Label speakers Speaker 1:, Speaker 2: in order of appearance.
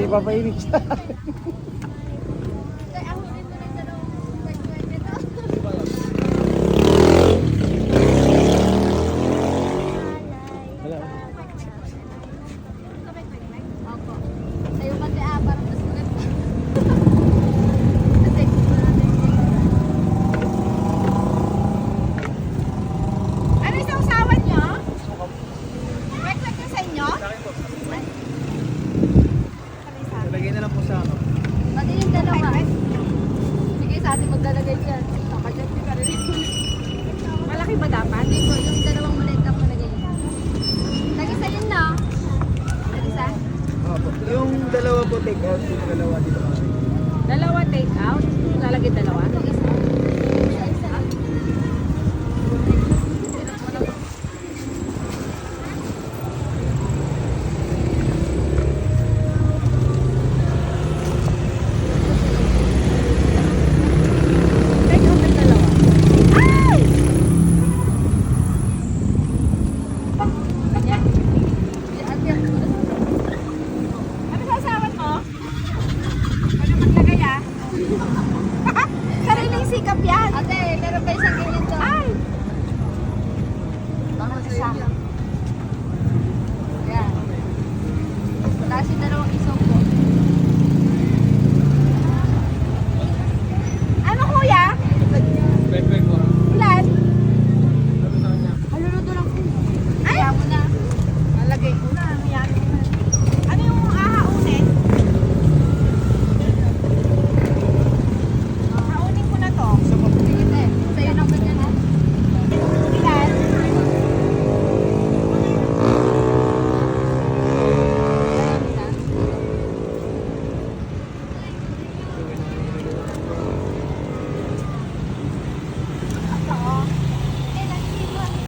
Speaker 1: Hindi papainit siya.
Speaker 2: Lagay na lang po sa ano.
Speaker 3: Pati yung dalawa. Sige sa atin maglalagay dyan. Malaki ba dapat? Hindi po, yung dalawang maliit lang malagay. Nag-isa yun na. Nag-isa?
Speaker 2: Opo. Yung dalawa po take out, yung dalawa dito.
Speaker 3: Dalawa take out? Lalagay dalawa?